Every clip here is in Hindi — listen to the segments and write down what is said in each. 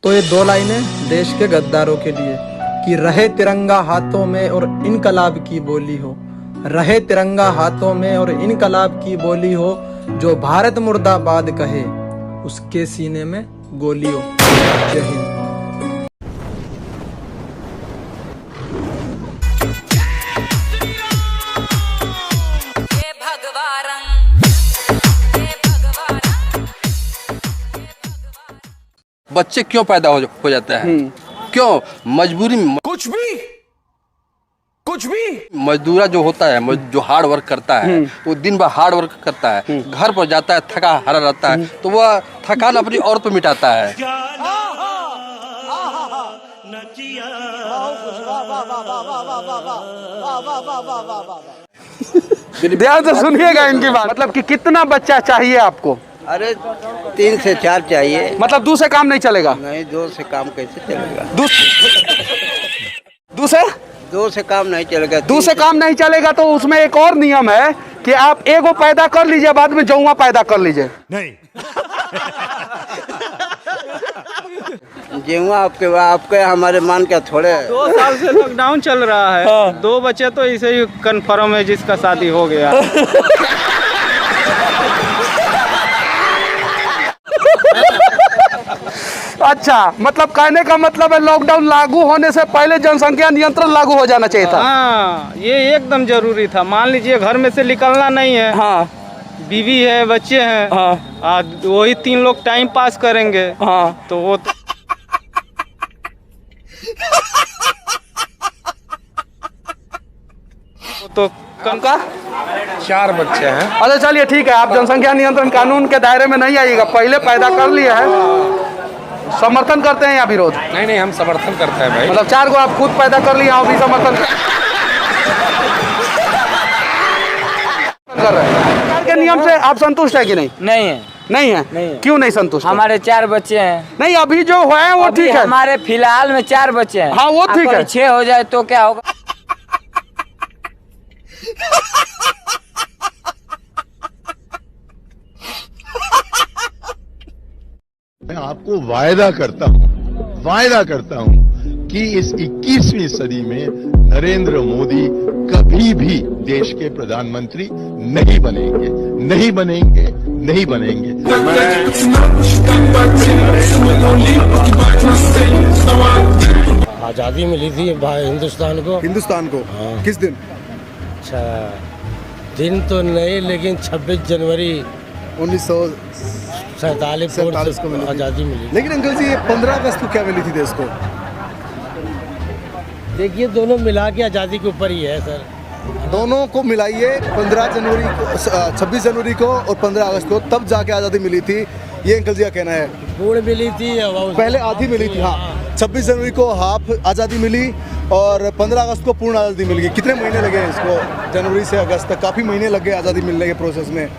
तो ये दो लाइनें देश के गद्दारों के लिए कि रहे तिरंगा हाथों में और इनकलाब की बोली हो, रहे तिरंगा हाथों में और इनकलाब की बोली हो, जो भारत मुर्दाबाद कहे उसके सीने में गोली हो। जय हिंद। बच्चे क्यों पैदा हो जाता है? क्यों? मजबूरी में। कुछ भी मजदूरा जो होता है, जो हार्ड वर्क करता है, वो दिन भर हार्ड वर्क करता है, घर पर जाता है थका हारा रहता है, तो वह थकान अपनी औरत पर मिटाता है। ध्यान से सुनिएगा इनकी बात। मतलब कि कितना बच्चा चाहिए आपको? अरे 3 से 4 चाहिए। मतलब 2 से काम नहीं चलेगा? नहीं, 2 से काम कैसे चलेगा? 2 से काम नहीं चलेगा। 2 से काम नहीं चलेगा तो उसमें एक और नियम है कि आप एगो पैदा कर लीजिए, बाद में जौवा पैदा कर लीजिए। नहीं जेवा आपके हमारे मान के थोड़े। 2 साल से लॉकडाउन चल रहा है। 2 बच्चे तो इसे ही कन्फर्म है जिसका शादी हो गया। अच्छा, मतलब कहने का मतलब है लॉकडाउन लागू होने से पहले जनसंख्या नियंत्रण लागू हो जाना चाहिए था। हाँ, ये एकदम जरूरी था। मान लीजिए घर में से निकलना नहीं है, हाँ, बीवी है, बच्चे हैं, हाँ, वही 3 लोग टाइम पास करेंगे, हाँ, तो वो तो का 4 बच्चे हैं। अच्छा चलिए ठीक है, आप जनसंख्या नियंत्रण कानून के दायरे में नहीं आइएगा, पहले पैदा कर लिया है। समर्थन करते हैं या विरोध? नहीं, हम समर्थन करते हैं भाई। मतलब 4 को आप खुद पैदा कर लिए, आप भी समर्थन कर रहे हैं। सरकार के नियम से आप संतुष्ट है कि नहीं? नहीं है। नहीं है? क्यों नहीं संतुष्ट? हमारे 4 बच्चे हैं। नहीं, अभी जो है वो ठीक है। हमारे फिलहाल में 4 बच्चे हैं। हाँ, वो ठीक है। 6 हो जाए तो क्या होगा? मैं आपको वायदा करता हूं कि इस 21वीं सदी में नरेंद्र मोदी कभी भी देश के प्रधानमंत्री नहीं बनेंगे। आज़ादी मिली थी हिंदुस्तान को। हाँ। किस दिन? अच्छा, दिन तो नहीं, लेकिन 26 जनवरी 1947 को मिली आज़ादी मिली। लेकिन अंकल जी, ये 15 अगस्त को क्या मिली थी देश को? देखिए, दोनों मिला के आज़ादी के ऊपर ही है सर। दोनों को मिलाइए, 15 जनवरी को, 26 जनवरी को और 15 अगस्त को, तब जाके आज़ादी मिली थी, ये अंकल जी का कहना है। पूर्ण मिली थी, पहले आधी मिली थी। हाँ, 26 जनवरी को हाफ आज़ादी मिली और 15 अगस्त को पूर्ण आज़ादी मिल गई। कितने महीने लगे इसको? जनवरी से अगस्त तक काफ़ी महीने लग गए आज़ादी मिलने के प्रोसेस में।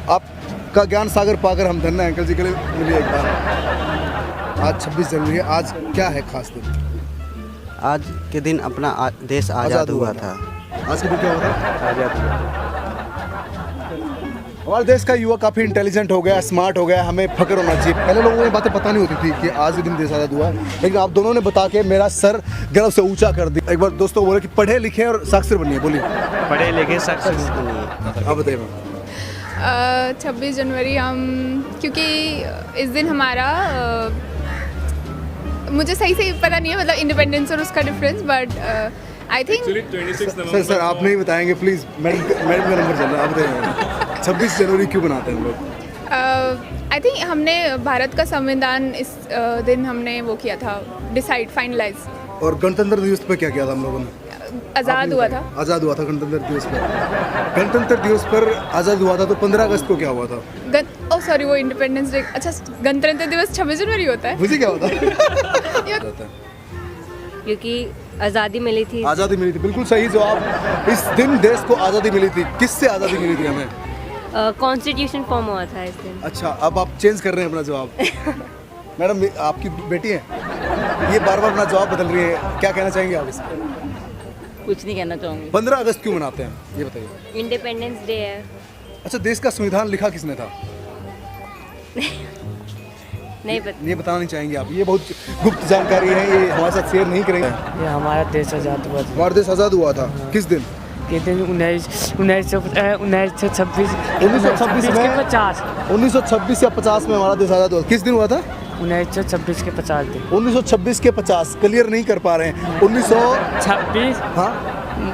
आपका ज्ञान सागर पाकर हम धन्य अंकल जी के लिए मिलिए एक बार। आज 26 जनवरी है, आज क्या है खास दिन? आज के दिन अपना देश आज़ाद हुआ था। आज के दिन क्या हुआ था? आज़ाद। हमारे देश का युवा काफ़ी इंटेलिजेंट हो गया, स्मार्ट हो गया, हमें फख्र होना चाहिए। पहले लोगों को ये बातें पता नहीं होती थी कि आज के दिन देश आज़ाद हुआ, लेकिन आप दोनों ने बता के मेरा सर गर्व से ऊंचा कर दिया। एक बार दोस्तों को बोले कि पढ़े लिखे और साक्षर बनिए। बोलिए। पढ़े लिखे साक्षर बनिए। आप बताइए। 26 जनवरी क्योंकि इस दिन हमारा मुझे सही से पता नहीं है, मतलब इंडिपेंडेंस और उसका difference, but I think sir आप नहीं बताएंगे प्लीज़। मैडम का नंबर चल रहा है, आप बताइए 26 जनवरी क्यों बनाते हैं हम लोग? आई थिंक हमने भारत का संविधान इस दिन हमने वो किया था, डिसाइड, फाइनलाइज। और गणतंत्र दिवस पर क्या किया था हम लोगों ने? आज़ाद हुआ था गणतंत्र दिवस पर। गणतंत्र दिवस पर आज़ाद हुआ था, तो 15 अगस्त को क्या हुआ था? सॉरी, वो इंडिपेंडेंस डे। अच्छा, गणतंत्र दिवस 26 जनवरी होता है। मुझे क्या होता है? क्योंकि आज़ादी मिली थी। आज़ादी मिली थी, बिल्कुल सही जवाब। इस दिन देश को आज़ादी मिली थी। किससे आज़ादी मिली थी हमें? कॉन्स्टिट्यूशन फॉर्म हुआ था इस दिन। अच्छा, अब आप चेंज कर रहे हैं अपना जवाब। मैडम, आपकी बेटी है, ये बार बार अपना जवाब बदल रही है, क्या कहना चाहेंगे आप इसको? कुछ नहीं कहना चाहूँगी। 15 अगस्त क्यों मनाते हैं, ये बताइए। इंडिपेंडेंस डे है। अच्छा, देश का संविधान लिखा किसने था? नहीं पता। ये बताना नहीं चाहेंगे आप? ये बहुत गुप्त जानकारी है, ये हमारे साथ शेयर नहीं करेंगे। ये हमारा देश आज़ाद हुआ था। हमारा देश आज़ाद हुआ था किस दिन? के दिन 1926 1926 या 50 में हमारा देश आज़ाद हुआ। किस दिन हुआ था? 1926 के 50 दिन। 1926 के 50 क्लियर नहीं कर पा रहे हैं। 1926 हाँ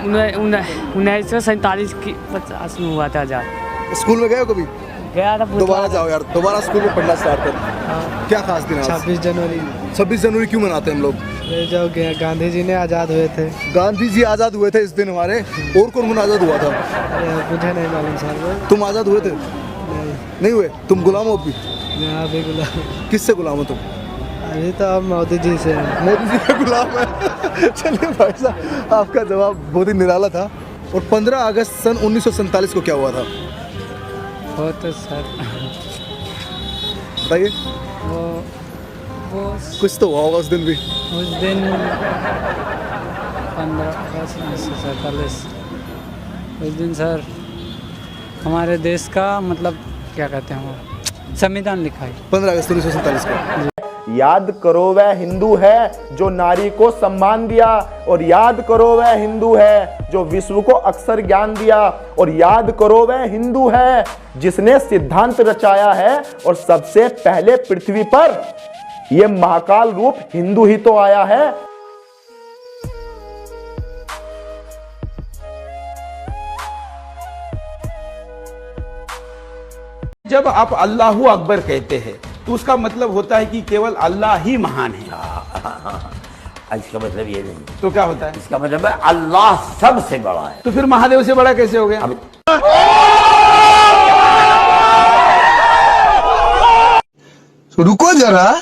1947 की 50 में हुआ था आज़ाद। स्कूल में गए हो कभी? गया था। दोबारा जाओ यार, दोबारा स्कूल में पढ़ना स्टार्ट कर। क्या खास दिन है? 26 जनवरी। 26 जनवरी क्यों मनाते हैं हम लोग? जो गांधी जी ने आज़ाद हुए थे। गांधी जी आज़ाद हुए थे इस दिन हमारे। और कौन कौन आज़ाद हुआ था? मुझे नहीं मालूम सर। तुम आज़ाद हुए थे? नहीं हुए? तुम गुलाम हो अभी? अभी गुलाम। किससे गुलाम हो तुम? अभी तो अब मोदी जी से। मोदी जी का गुलाम है। चलिए भाई साहब, आपका जवाब बहुत ही निराला था। और 15 अगस्त सन 1947 को क्या हुआ था? वो तो सर बताइए। वो कुछ तो हुआ होगा उस दिन भी। उस दिन 15 अगस्त 1947 उस दिन सर हमारे देश का मतलब क्या कहते हैं वो संविधान लिखा है। 15 अगस्त 1947 को। याद करो वह हिंदू है जो नारी को सम्मान दिया, और याद करो वह हिंदू है जो विश्व को अक्षर ज्ञान दिया, और याद करो वह हिंदू है जिसने सिद्धांत रचाया है, और सबसे पहले पृथ्वी पर यह महाकाल रूप हिंदू ही तो आया है। जब आप अल्लाहू अकबर कहते हैं तो उसका मतलब होता है कि केवल अल्लाह ही महान है। इसका मतलब ये नहीं। तो क्या होता है? इसका मतलब है अल्लाह सबसे बड़ा है। तो फिर महादेव से बड़ा कैसे हो गया? रुको जरा,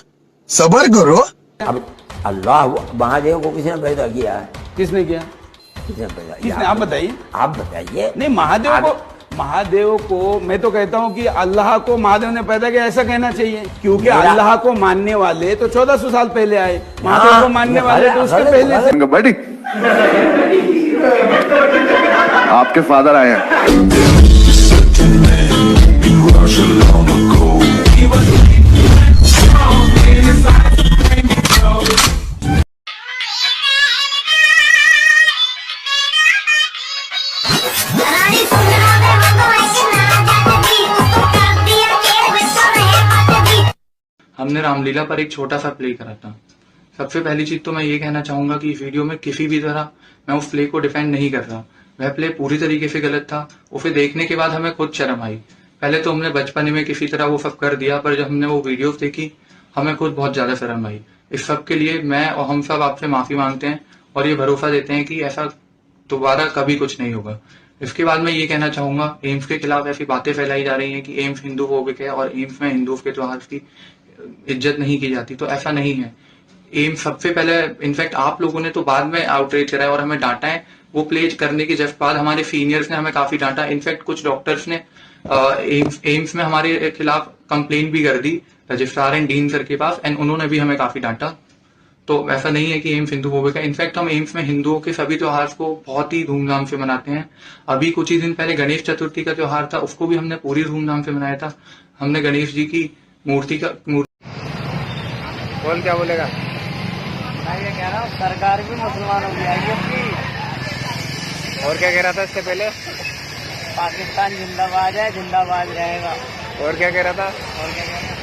सब्र करो। अब अल्लाह महादेव को किसने पैदा किया है? किसने किया? किसने पैदा किया? किसने? आप बताइए। आप बताइए। नहीं, महादेव को मैं तो कहता हूँ कि अल्लाह को महादेव ने पैदा किया ऐसा कहना चाहिए, क्योंकि अल्लाह को मानने वाले तो 1400 साल पहले आए, महादेव को मानने वाले तो उसके पहले से। बड़ी आपके फादर आए हैं। हमने रामलीला पर एक छोटा सा प्ले करा था। सबसे पहली चीज तो मैं ये कहना चाहूंगा कि इस वीडियो में किसी भी तरह मैं उस प्ले को डिफेंड नहीं कर रहा। वह प्ले पूरी तरीके से गलत था। उसे देखने के बाद हमें खुद शर्म आई। पहले तो हमने बचपन में किसी तरह वो सब कर दिया, पर जब हमने वो वीडियो देखी हमें खुद बहुत ज्यादा शर्म आई। इस सब के लिए मैं और हम सब आपसे माफी मांगते हैं और ये भरोसा देते हैं कि ऐसा दोबारा कभी कुछ नहीं होगा। इसके बाद मैं ये कहना चाहूंगा, एम्स के खिलाफ ऐसी बातें फैलाई जा रही हैं कि एम्स हिंदू फोबिक है और एम्स में हिंदू के त्योहार की इज्जत नहीं की जाती, तो ऐसा नहीं है। एम्स सबसे पहले, इनफैक्ट आप लोगों ने तो बाद में आउटरीच कराया और हमें डांटा है। वो प्ले करने के जस्ट बाद हमारे सीनियर्स ने हमें काफी डांटा। इनफैक्ट कुछ डॉक्टर्स ने एम्स में हमारे खिलाफ कंप्लेन भी कर दी रजिस्ट्रार एंड डीन सर के पास, एंड उन्होंने भी हमें काफी डांटा। तो ऐसा नहीं है कि एम्स हिंदू फोबिक है। इनफैक्ट हम एम्स में हिंदुओं के सभी त्योहार को बहुत ही धूमधाम से मनाते हैं। अभी कुछ ही दिन पहले गणेश चतुर्थी का त्योहार था, उसको भी हमने पूरी धूमधाम से मनाया था। हमने गणेश जी की मूर्ति बोल क्या बोलेगा? मैं ये कह रहा हूँ सरकार भी मुसलमानों की आएगी अपनी। और क्या कह रहा था इससे पहले? पाकिस्तान जिंदाबाद है, जिंदाबाद रहेगा। और क्या कह रहा था? और क्या कह रहा है?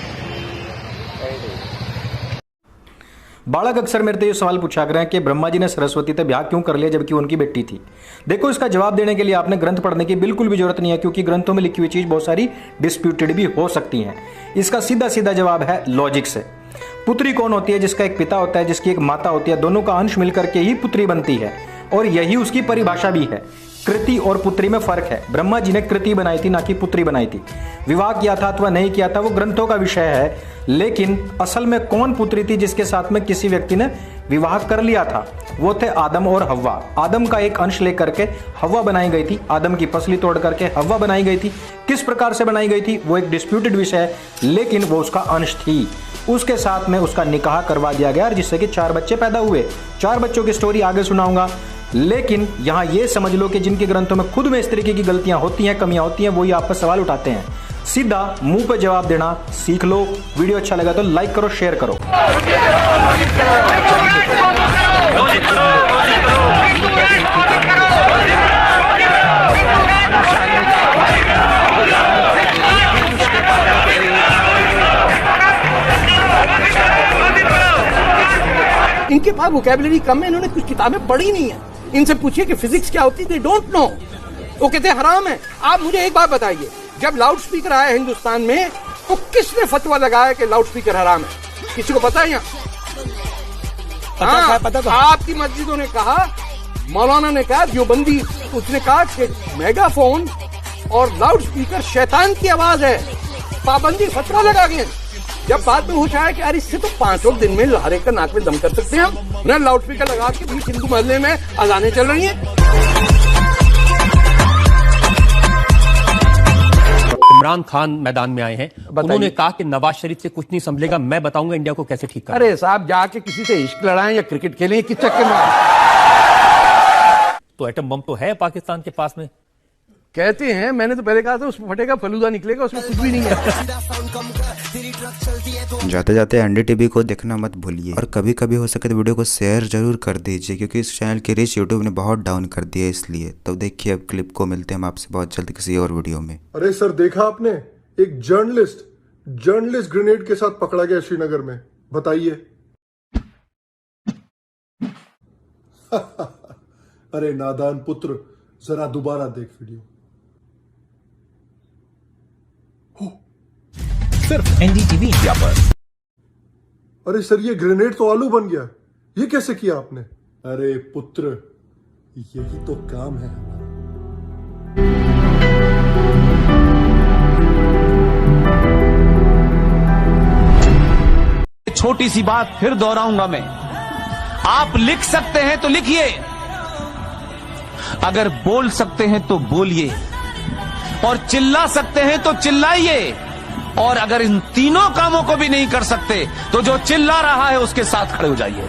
बालक अक्सर मेरे से ये सवाल पूछा कर रहे हैं कि ब्रह्मा जी ने सरस्वती से ब्याह क्यों कर लिया जबकि उनकी बेटी थी। देखो, इसका जवाब देने के लिए आपने ग्रंथ पढ़ने की बिल्कुल भी जरूरत नहीं है, क्योंकि ग्रंथों में लिखी हुई चीज बहुत सारी डिस्प्यूटेड भी हो सकती हैं। इसका सीधा सीधा जवाब है लॉजिक से। पुत्री कौन होती है? जिसका एक पिता होता है, जिसकी एक माता होती है, दोनों का अंश मिलकर के ही पुत्री बनती है, और यही उसकी परिभाषा भी है। कृति और पुत्री में फर्क है। ब्रह्मा जी ने कृति बनाई थी, ना कि पुत्री बनाई थी। विवाह किया था अथवा नहीं किया था वो ग्रंथों का विषय है, लेकिन असल में कौन पुत्री थी जिसके साथ में किसी व्यक्ति ने विवाह कर लिया था? वो थे आदम और हव्वा। आदम का एक अंश लेकर के हव्वा बनाई गई थी। आदम की पसली तोड़ करके हव्वा बनाई गई थी। किस प्रकार से बनाई गई थी वो एक डिस्प्यूटेड विषय है, लेकिन वो उसका अंश थी। उसके साथ में उसका निकाह करवा दिया गया, जिससे कि 4 बच्चे पैदा हुए। 4 बच्चों की स्टोरी आगे सुनाऊंगा, लेकिन यहां यह समझ लो कि जिनके ग्रंथों में खुद में इस तरीके की गलतियां होती हैं, कमियां होती हैं, वही आप पर सवाल उठाते हैं। सीधा मुंह पे जवाब देना सीख लो। वीडियो अच्छा लगा तो लाइक करो, शेयर करो। इनके पास वोकैबुलरी कम है, इन्होंने कुछ किताबें पढ़ी नहीं है। इनसे पूछिए कि फिजिक्स क्या होती है, दे डोंट नो। वो कहते हैं हराम है। आप मुझे एक बात बताइए, जब लाउड स्पीकर आया हिंदुस्तान में तो किसने फतवा लगाया कि लाउड स्पीकर हराम है? किसी को पता है यहाँ? पता तो आपकी मस्जिदों ने कहा, मौलाना ने कहा, देवबंदी उसने कहा कि मेगाफोन और लाउड स्पीकर शैतान की आवाज है, पाबंदी फतवा लगा गए। जब बाद में होश आया कि यार इससे तो 5 लोग दिन में हर एक का नाक में दम कर सकते हैं हम, ना लाउड स्पीकर लगा के बीच हिंदू मोहल्ले में अजानें चल रही हैं। इमरान खान मैदान में आए हैं, उन्होंने कहा कि नवाज शरीफ से कुछ नहीं संभलेगा, मैं बताऊंगा इंडिया को कैसे ठीक करना। अरे साहब, जाके किसी से इश्क लड़ाएं या क्रिकेट खेलें, किस चक्कर में? तो एटम बम तो है पाकिस्तान के पास में, कहते हैं। मैंने तो पहले कहा था उसमें फटेगा फलूदा निकलेगा, उसमें कुछ भी नहीं है। जाते जाते एनडी टीवी को देखना मत भूलिए, और कभी कभी हो सके तो वीडियो को शेयर जरूर कर दीजिए, क्योंकि इस चैनल की रीच यूट्यूब ने बहुत डाउन कर दिया है इसलिए। तो देखिए अब क्लिप को, मिलते हैं हम आपसे बहुत जल्द किसी और वीडियो में। अरे सर, देखा आपने, एक जर्नलिस्ट ग्रेनेड के साथ पकड़ा गया श्रीनगर में, बताइए। अरे नादान पुत्र, जरा दोबारा देख वीडियो। सिर्फ एनडीटीवी इंडिया पर। अरे सर, ये ग्रेनेड तो आलू बन गया, ये कैसे किया आपने? अरे पुत्र, यही तो काम है। छोटी सी बात फिर दोहराऊंगा मैं, आप लिख सकते हैं तो लिखिए, अगर बोल सकते हैं तो बोलिए, और चिल्ला सकते हैं तो चिल्लाइए, और अगर इन तीनों कामों को भी नहीं कर सकते तो जो चिल्ला रहा है उसके साथ खड़े हो जाइए।